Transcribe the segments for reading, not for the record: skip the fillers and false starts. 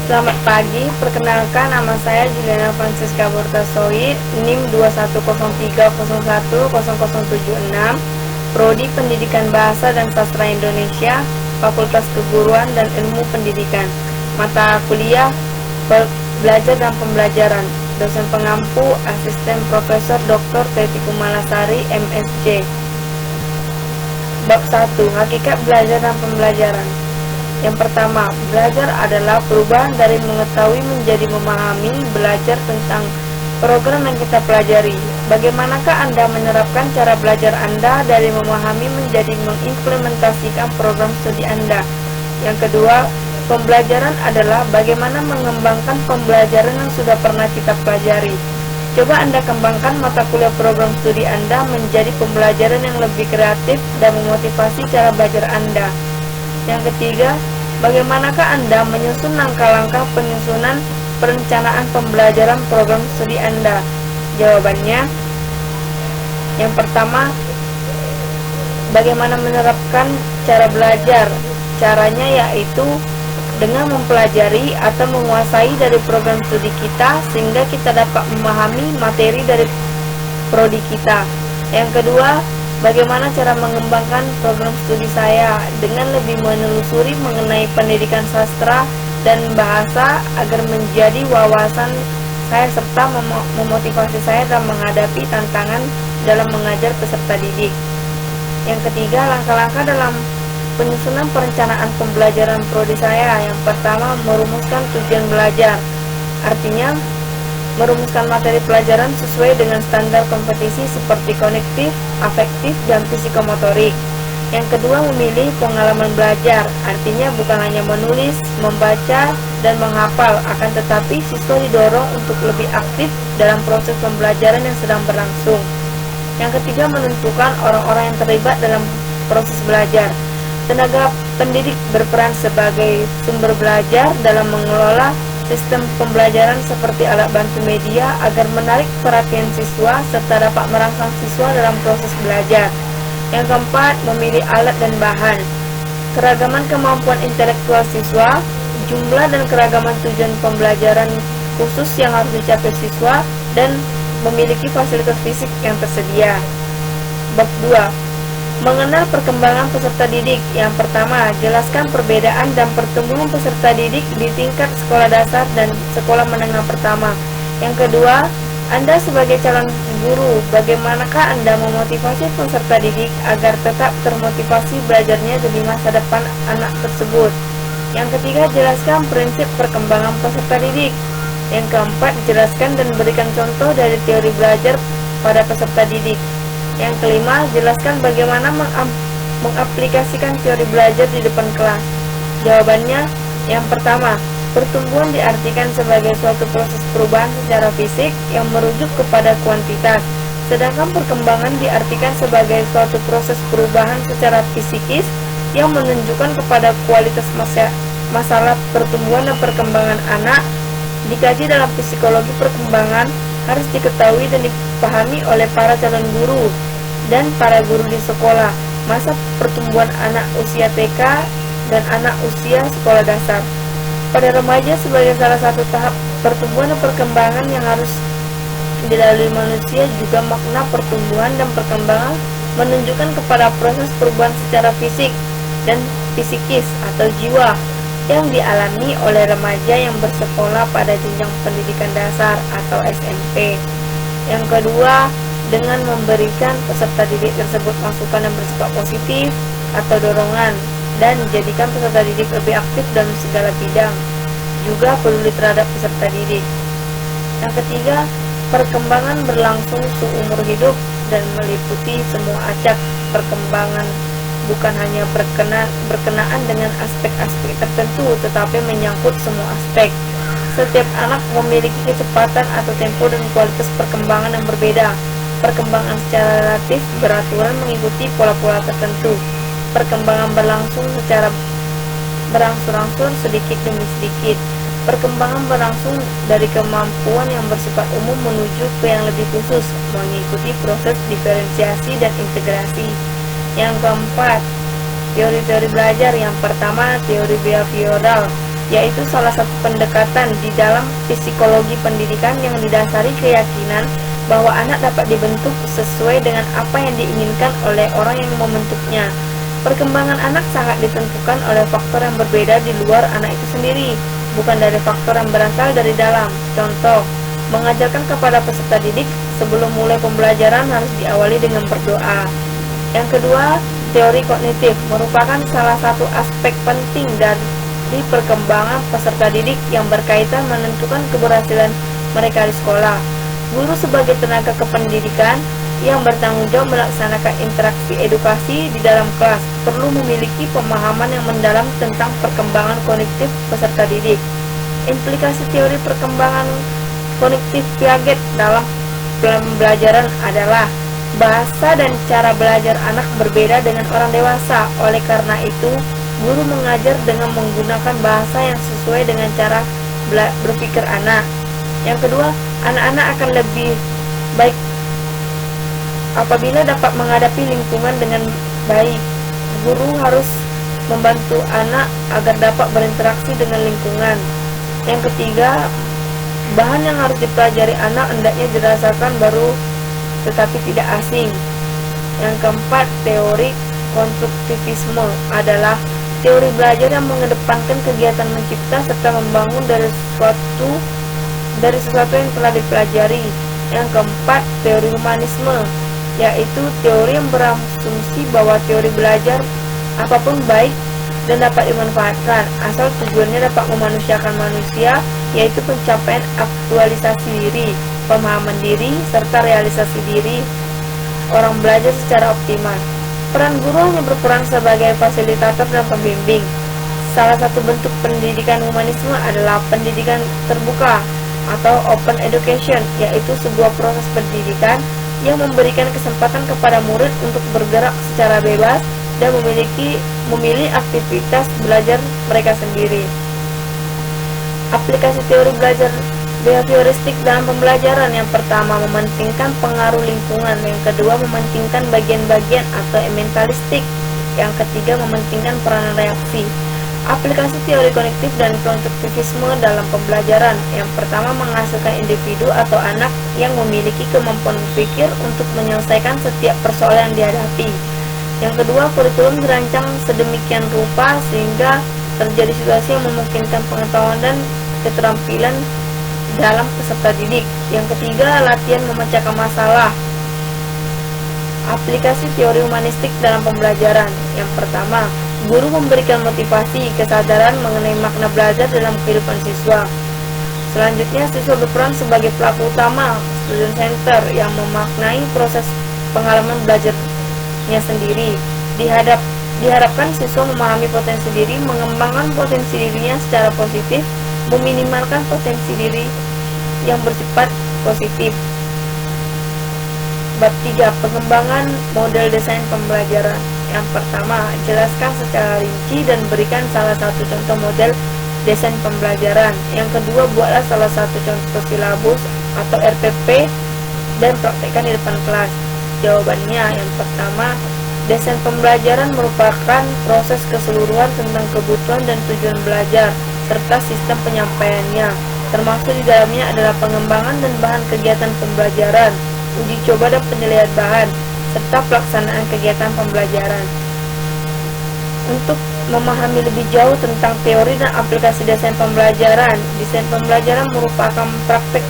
Selamat pagi, perkenalkan nama saya Juliana Francisca Burtasoid, NIM 210301076, Prodi Pendidikan Bahasa dan Sastra Indonesia, Fakultas Keguruan dan Ilmu Pendidikan. Mata kuliah Belajar dan Pembelajaran. Dosen pengampu Asisten Profesor Dr. Teti Kumalasari, MSc. Bab 1. Hakikat belajar dan pembelajaran. Yang pertama, belajar adalah perubahan dari mengetahui menjadi memahami. Belajar tentang program yang kita pelajari. Bagaimanakah Anda menerapkan cara belajar Anda dari memahami menjadi mengimplementasikan program studi Anda? Yang kedua, pembelajaran adalah bagaimana mengembangkan pembelajaran yang sudah pernah kita pelajari. Coba Anda kembangkan mata kuliah program studi Anda menjadi pembelajaran yang lebih kreatif dan memotivasi cara belajar Anda. Yang ketiga, bagaimanakah Anda menyusun langkah-langkah penyusunan perencanaan pembelajaran program studi Anda? Jawabannya, yang pertama, bagaimana menerapkan cara belajar. Caranya yaitu dengan mempelajari atau menguasai dari program studi kita sehingga kita dapat memahami materi dari prodi kita. Yang kedua, bagaimana cara mengembangkan program studi saya dengan lebih menelusuri mengenai pendidikan sastra dan bahasa agar menjadi wawasan saya serta memotivasi saya dalam menghadapi tantangan dalam mengajar peserta didik. Yang ketiga, langkah-langkah dalam penyusunan perencanaan pembelajaran prodi saya. Yang pertama, merumuskan tujuan belajar. Artinya, merumuskan materi pelajaran sesuai dengan standar kompetisi seperti kognitif, afektif, dan psikomotorik. Yang kedua, memilih pengalaman belajar. Artinya bukan hanya menulis, membaca, dan menghafal, akan tetapi siswa didorong untuk lebih aktif dalam proses pembelajaran yang sedang berlangsung. Yang ketiga, menentukan orang-orang yang terlibat dalam proses belajar. Tenaga pendidik berperan sebagai sumber belajar dalam mengelola sistem pembelajaran seperti alat bantu media agar menarik perhatian siswa serta dapat merangsang siswa dalam proses belajar. Yang keempat, memilih alat dan bahan. Keragaman kemampuan intelektual siswa, jumlah dan keragaman tujuan pembelajaran khusus yang harus dicapai siswa, dan memiliki fasilitas fisik yang tersedia. Bab 2. Mengenal perkembangan peserta didik. Yang pertama, jelaskan perbedaan dan pertumbuhan peserta didik di tingkat sekolah dasar dan sekolah menengah pertama. Yang kedua, Anda sebagai calon guru, bagaimanakah Anda memotivasi peserta didik agar tetap termotivasi belajarnya di masa depan anak tersebut. Yang ketiga, jelaskan prinsip perkembangan peserta didik. Yang keempat, jelaskan dan berikan contoh dari teori belajar pada peserta didik. Yang kelima, jelaskan bagaimana mengaplikasikan teori belajar di depan kelas. Jawabannya, yang pertama, pertumbuhan diartikan sebagai suatu proses perubahan secara fisik yang merujuk kepada kuantitas, sedangkan perkembangan diartikan sebagai suatu proses perubahan secara psikis yang menunjukkan kepada kualitas masalah pertumbuhan dan perkembangan anak. Dikaji dalam psikologi perkembangan, harus diketahui dan dipahami oleh para calon guru dan para guru di sekolah masa pertumbuhan anak usia TK dan anak usia sekolah dasar. Pada remaja sebagai salah satu tahap pertumbuhan dan perkembangan yang harus dilalui manusia, juga makna pertumbuhan dan perkembangan menunjukkan kepada proses perubahan secara fisik dan psikis atau jiwa yang dialami oleh remaja yang bersekolah pada jenjang pendidikan dasar atau SMP. Yang kedua, dengan memberikan peserta didik tersebut masukan yang bersifat positif atau dorongan dan menjadikan peserta didik lebih aktif dalam segala bidang, juga peduli terhadap peserta didik. Yang ketiga, perkembangan berlangsung seumur hidup dan meliputi semua acak perkembangan, bukan hanya berkenaan dengan aspek-aspek tertentu, tetapi menyangkut semua aspek. Setiap anak memiliki kecepatan atau tempo dan kualitas perkembangan yang berbeda. Perkembangan secara relatif beraturan mengikuti pola-pola tertentu. Perkembangan berlangsung secara berangsur-angsur sedikit demi sedikit. Perkembangan berlangsung dari kemampuan yang bersifat umum menuju ke yang lebih khusus, mengikuti proses diferensiasi dan integrasi. Yang keempat, teori-teori belajar. Yang pertama, teori behavioral. yaitu salah satu pendekatan di dalam psikologi pendidikan yang didasari keyakinan bahwa anak dapat dibentuk sesuai dengan apa yang diinginkan oleh orang yang membentuknya. Perkembangan anak sangat ditentukan oleh faktor yang berbeda di luar anak itu sendiri, bukan dari faktor yang berasal dari dalam. Contoh, mengajarkan kepada peserta didik sebelum mulai pembelajaran harus diawali dengan berdoa. Yang kedua, teori kognitif merupakan salah satu aspek penting dari perkembangan peserta didik yang berkaitan menentukan keberhasilan mereka di sekolah. Guru sebagai tenaga kependidikan yang bertanggung jawab melaksanakan interaksi edukasi di dalam kelas perlu memiliki pemahaman yang mendalam tentang perkembangan kognitif peserta didik. Implikasi teori perkembangan kognitif Piaget dalam pembelajaran adalah bahasa dan cara belajar anak berbeda dengan orang dewasa. Oleh karena itu, guru mengajar dengan menggunakan bahasa yang sesuai dengan cara berpikir anak. Yang kedua, anak-anak akan lebih baik apabila dapat menghadapi lingkungan dengan baik. Guru harus membantu anak agar dapat berinteraksi dengan lingkungan. Yang ketiga, bahan yang harus dipelajari anak hendaknya dirasakan baru tetapi tidak asing. Yang keempat, teori konstruktivisme adalah teori belajar yang mengedepankan kegiatan mencipta serta membangun dari sesuatu yang telah dipelajari. Yang keempat, teori humanisme, yaitu teori yang berasumsi bahwa teori belajar apapun baik dan dapat dimanfaatkan asal tujuannya dapat memanusiakan manusia, yaitu pencapaian aktualisasi diri, pemahaman diri, serta realisasi diri orang belajar secara optimal. Peran guru hanya berperan sebagai fasilitator dan pembimbing. Salah satu bentuk pendidikan humanisme adalah pendidikan terbuka atau open education, yaitu sebuah proses pendidikan yang memberikan kesempatan kepada murid untuk bergerak secara bebas dan memilih aktivitas belajar mereka sendiri. Aplikasi teori belajar behavioristik dalam pembelajaran: yang pertama, mementingkan pengaruh lingkungan; yang kedua, mementingkan bagian-bagian atau mentalistik; yang ketiga, mementingkan peranan reaksi. Aplikasi teori kognitif dan konstruktivisme dalam pembelajaran: yang pertama, menghasilkan individu atau anak yang memiliki kemampuan berpikir untuk menyelesaikan setiap persoalan yang dihadapi. Yang kedua, kurikulum dirancang sedemikian rupa sehingga terjadi situasi yang memungkinkan pengetahuan dan keterampilan dalam peserta didik. Yang ketiga, latihan memecahkan masalah. Aplikasi teori humanistik dalam pembelajaran: yang pertama, guru memberikan motivasi, kesadaran mengenai makna belajar dalam kehidupan siswa. Selanjutnya, siswa berperan sebagai pelaku utama, student center, yang memaknai proses pengalaman belajarnya sendiri. Diharapkan siswa memahami potensi diri, mengembangkan potensi dirinya secara positif, meminimalkan potensi diri yang bersifat positif. Bab 3. Pengembangan model desain pembelajaran. Yang pertama, jelaskan secara rinci dan berikan salah satu contoh model desain pembelajaran. Yang kedua, buatlah salah satu contoh silabus atau RPP dan praktekkan di depan kelas. Jawabannya: yang pertama, desain pembelajaran merupakan proses keseluruhan tentang kebutuhan dan tujuan belajar serta sistem penyampaiannya. Termasuk di dalamnya adalah pengembangan dan bahan kegiatan pembelajaran, uji coba dan penilaian bahan, serta pelaksanaan kegiatan pembelajaran. Untuk memahami lebih jauh tentang teori dan aplikasi desain pembelajaran merupakan praktek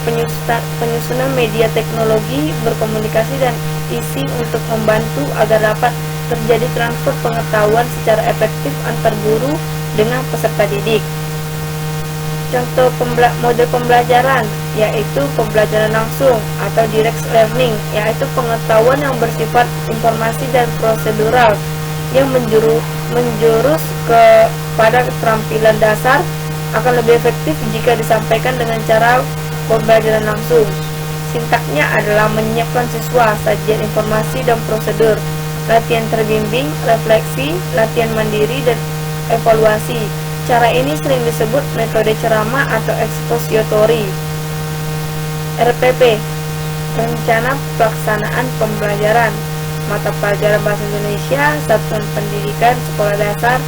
penyusunan media teknologi berkomunikasi dan isi untuk membantu agar dapat terjadi transfer pengetahuan secara efektif antar guru dengan peserta didik. Contoh model pembelajaran yaitu pembelajaran langsung atau direct learning, yaitu pengetahuan yang bersifat informasi dan prosedural yang menjurus kepada keterampilan dasar akan lebih efektif jika disampaikan dengan cara pembelajaran langsung. Sintaknya adalah menyiapkan siswa, sajian informasi dan prosedur, latihan terbimbing, refleksi, latihan mandiri, dan evaluasi. Cara ini sering disebut metode ceramah atau expository. RPP, Rencana Pelaksanaan Pembelajaran, mata pelajaran Bahasa Indonesia, Satuan Pendidikan Sekolah Dasar